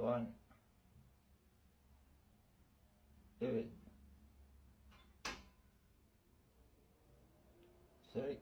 Go on. Do it. Sorry.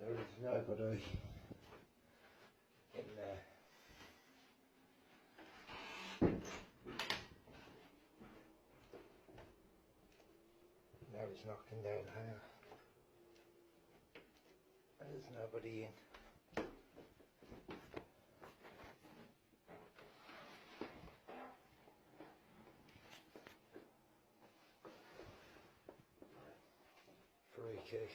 There is nobody in there. Now he's knocking down here. There's nobody in. Freaky.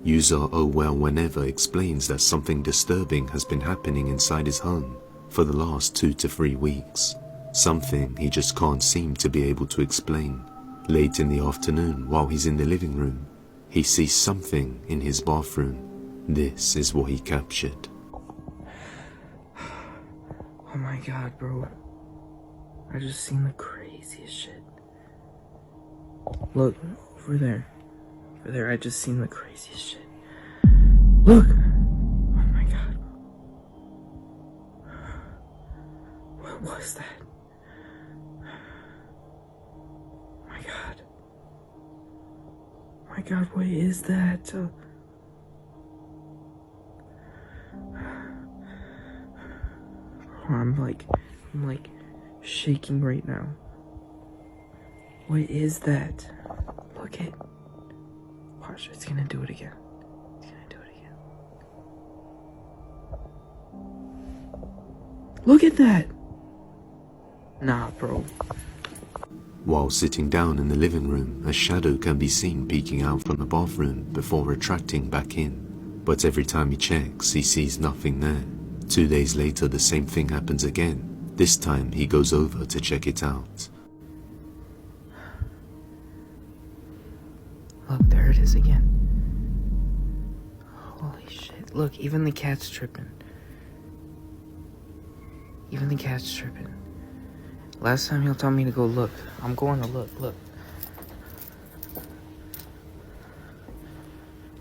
User Oh Well Whenever explains that something disturbing has been happening inside his home for the last 2 to 3 weeks. Something he just can't seem to be able to explain. Late in the afternoon, while he's in the living room, he sees something in his bathroom. This is what he captured. Oh my god, bro. I just seen the craziest shit. Look, over there. Over there, I just seen the craziest shit. Look! Oh my god. What was that? My god. My god, what is that? I'm like shaking right now. What is that? Look at. Watch, it's gonna do it again. It's gonna do it again. Look at that! Nah, bro. While sitting down in the living room, a shadow can be seen peeking out from the bathroom before retracting back in. But every time he checks, he sees nothing there. 2 days later, the same thing happens again. This time, he goes over to check it out. Look, there it is again. Holy shit. Look, even the cat's tripping. Even the cat's tripping. Last time he'll tell me to go look. I'm going to look, look.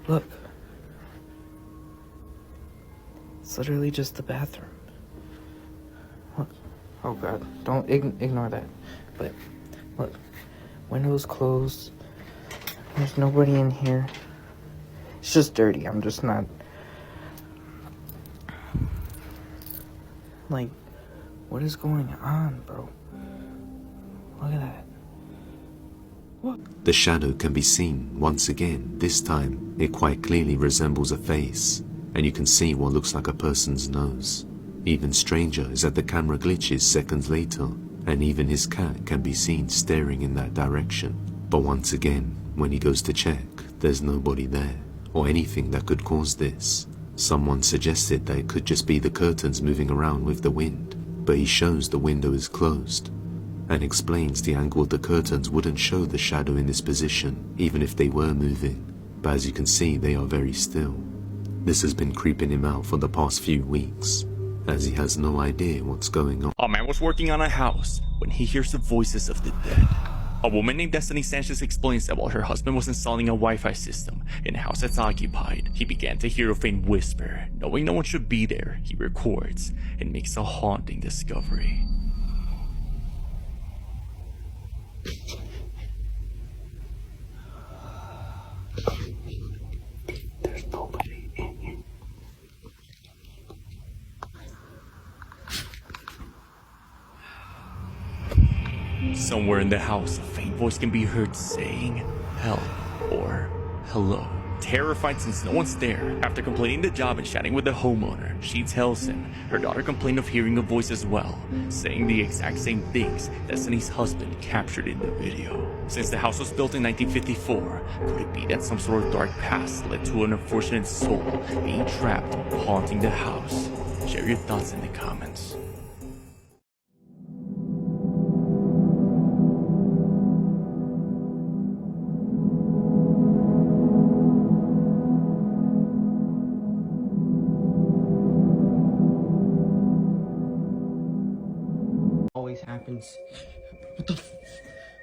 Look. It's literally just the bathroom. Look. Oh god, don't ignore that. But, look. Windows closed. There's nobody in here. It's just dirty. I'm just not... Like, what is going on, bro? Look at that. What? The shadow can be seen once again. This time, it quite clearly resembles a face, and you can see what looks like a person's nose. Even stranger is that the camera glitches seconds later, and even his cat can be seen staring in that direction. But once again, when he goes to check, there's nobody there, or anything that could cause this. Someone suggested that it could just be the curtains moving around with the wind, but he shows the window is closed, and explains the angle of the curtains wouldn't show the shadow in this position, even if they were moving. But as you can see, they are very still. This has been creeping him out for the past few weeks, as he has no idea what's going on. A man was working on a house when he hears the voices of the dead. A woman named Destiny Sanchez explains that while her husband was installing a Wi-Fi system in a house that's occupied, he began to hear a faint whisper. Knowing no one should be there, he records and makes a haunting discovery. There's nobody in here. Somewhere in the house, a faint voice can be heard saying help or hello. Terrified since no one's there, after completing the job and chatting with the homeowner, she tells him her daughter complained of hearing a voice as well, saying the exact same things Destiny's husband captured in the video. Since the house was built in 1954, could it be that some sort of dark past led to an unfortunate soul being trapped, haunting the house? Share your thoughts in the comments. Always happens. What the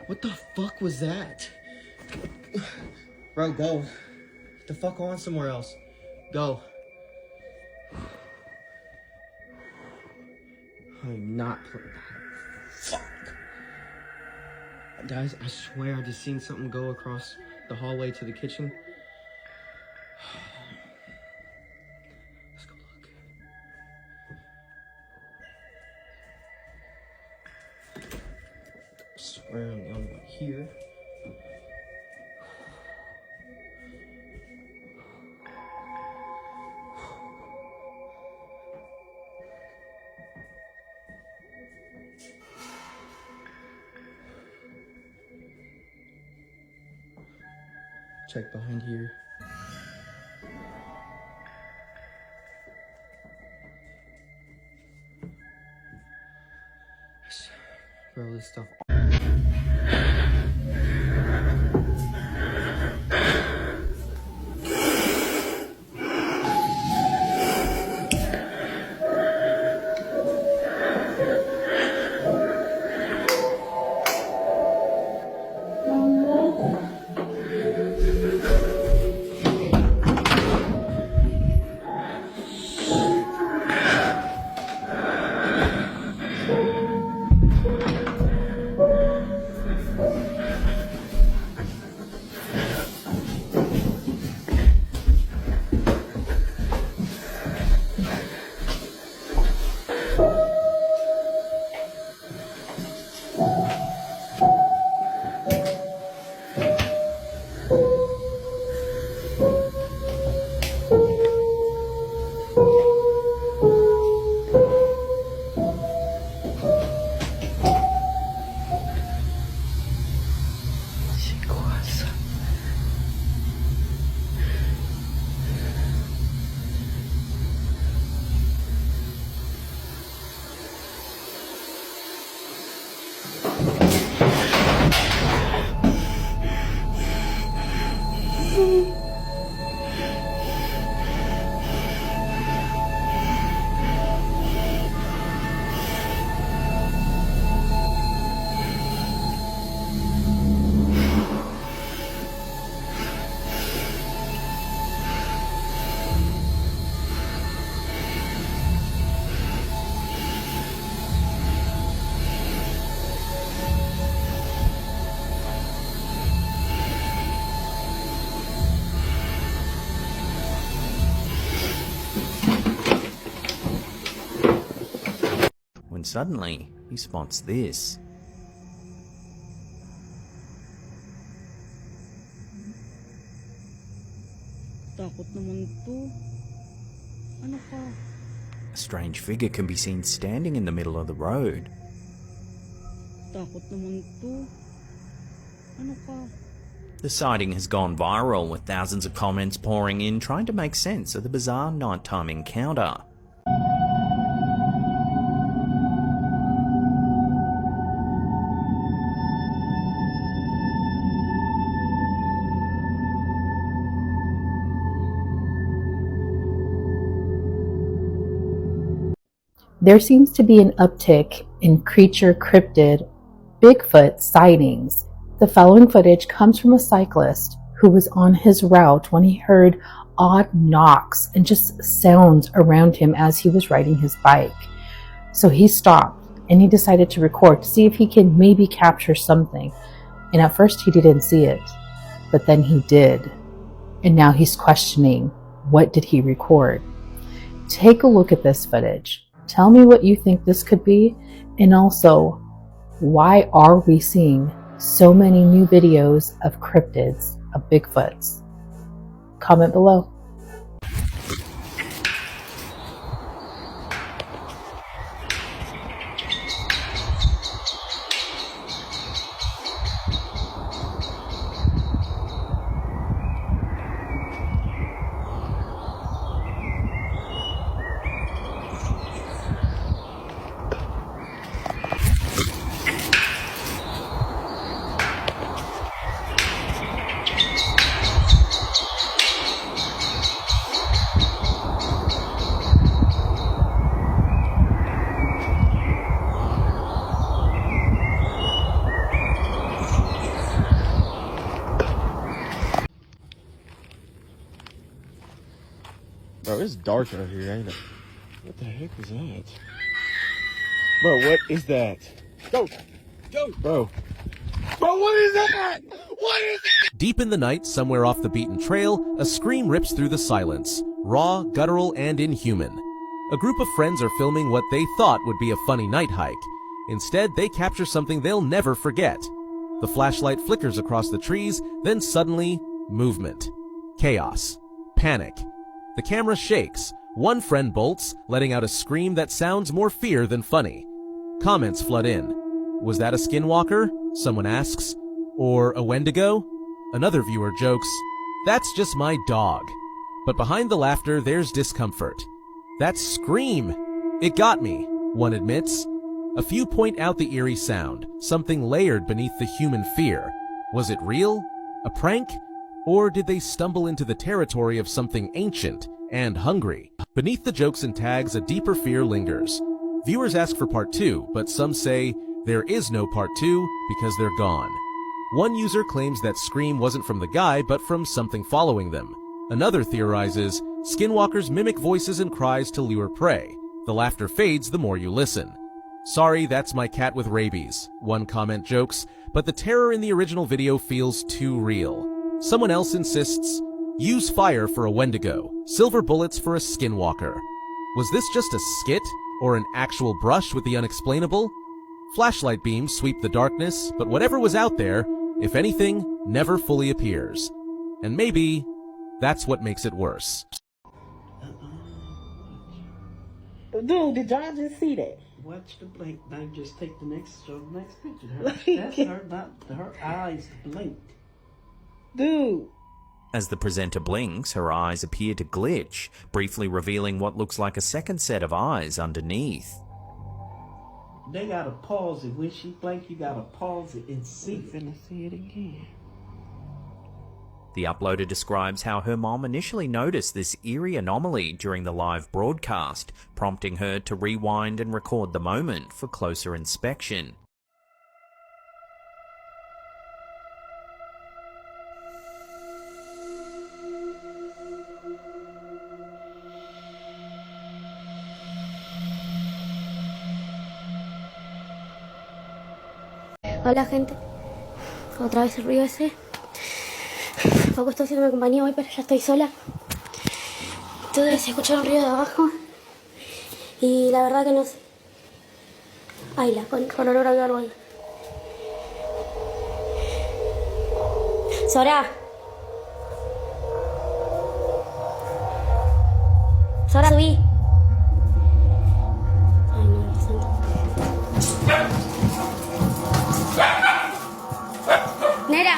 What the fuck was that? Bro, go. Get the fuck on somewhere else. Go. I'm not playing. Fuck. Guys, I swear I just seen something go across the hallway to the kitchen. Let's go look. I swear I'm the only one here. Check behind here. Bro, this stuff. Suddenly, he spots this. Takot naman to. Ano ka? A strange figure can be seen standing in the middle of the road. Takot naman to. Ano ka? The sighting has gone viral, with thousands of comments pouring in trying to make sense of the bizarre nighttime encounter. There seems to be an uptick in creature cryptid Bigfoot sightings. The following footage comes from a cyclist who was on his route when he heard odd knocks and just sounds around him as he was riding his bike. So he stopped and he decided to record to see if he can maybe capture something. And at first he didn't see it, but then he did. And now he's questioning, what did he record? Take a look at this footage. Tell me what you think this could be, and also, why are we seeing so many new videos of cryptids, of Bigfoots? Comment below. Bro, it's dark out here, ain't it? What the heck is that? Bro, what is that? Go! Go! Bro, what is that? What is that? Deep in the night, somewhere off the beaten trail, a scream rips through the silence, raw, guttural, and inhuman. A group of friends are filming what they thought would be a funny night hike. Instead, they capture something they'll never forget. The flashlight flickers across the trees, then suddenly, movement. Chaos. Panic. The camera shakes. One friend bolts, letting out a scream that sounds more fear than funny. Comments flood in. Was that a skinwalker? Someone asks. Or a Wendigo? Another viewer jokes, that's just my dog. But behind the laughter, there's discomfort. That scream! It got me, one admits. A few point out the eerie sound, something layered beneath the human fear. Was it real? A prank? Or did they stumble into the territory of something ancient and hungry? Beneath the jokes and tags, a deeper fear lingers. Viewers ask for part 2, but some say there is no part 2 because they're gone. One user claims that scream wasn't from the guy, but from something following them. Another theorizes, skinwalkers mimic voices and cries to lure prey. The laughter fades the more you listen. Sorry, that's my cat with rabies, one comment jokes, but the terror in the original video feels too real. Someone else insists, use fire for a Wendigo, silver bullets for a skinwalker. Was this just a skit, or an actual brush with the unexplainable? Flashlight beams sweep the darkness, but whatever was out there, if anything, never fully appears. And maybe that's what makes it worse. Dude, did y'all just see that? Watch the blink. Now just take the next picture. That's her, not her eyes blinked. Dude. As the presenter blinks, her eyes appear to glitch, briefly revealing what looks like a second set of eyes underneath. They gotta pause it. When she blink, you gotta pause it and see it. Finna see it again. The uploader describes how her mom initially noticed this eerie anomaly during the live broadcast, prompting her to rewind and record the moment for closer inspection. Hola gente, otra vez el ruido ese. Paco está haciéndome compañía hoy, pero ya estoy sola. Entonces se escucha un ruido de abajo. Y la verdad que no sé. Ay, con olor a algo ahí. Sora. Sora, subí. Ay, no, Dios santo. Nera.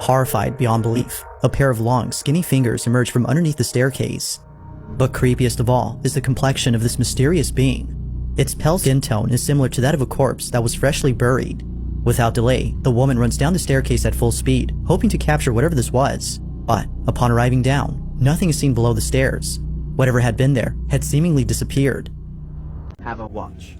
Horrified beyond belief, a pair of long, skinny fingers emerge from underneath the staircase. But creepiest of all is the complexion of this mysterious being. Its pale skin tone is similar to that of a corpse that was freshly buried. Without delay, the woman runs down the staircase at full speed, hoping to capture whatever this was. But upon arriving down, nothing is seen below the stairs. Whatever had been there had seemingly disappeared. Have a watch.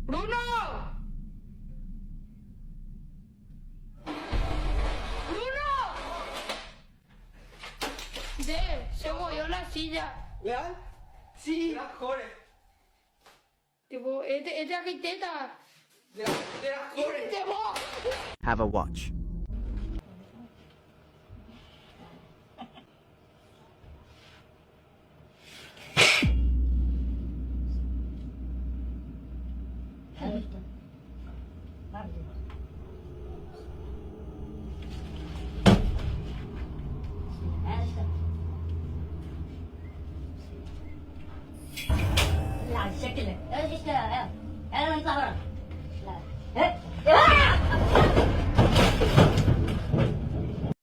¡Bruno! ¡Bruno! Se movió la silla. ¿Real? Sí. Las cores. Tipo, es de arquitecta. De las cores. Have a watch. لا شكله ايش اشترى؟ انا من طهران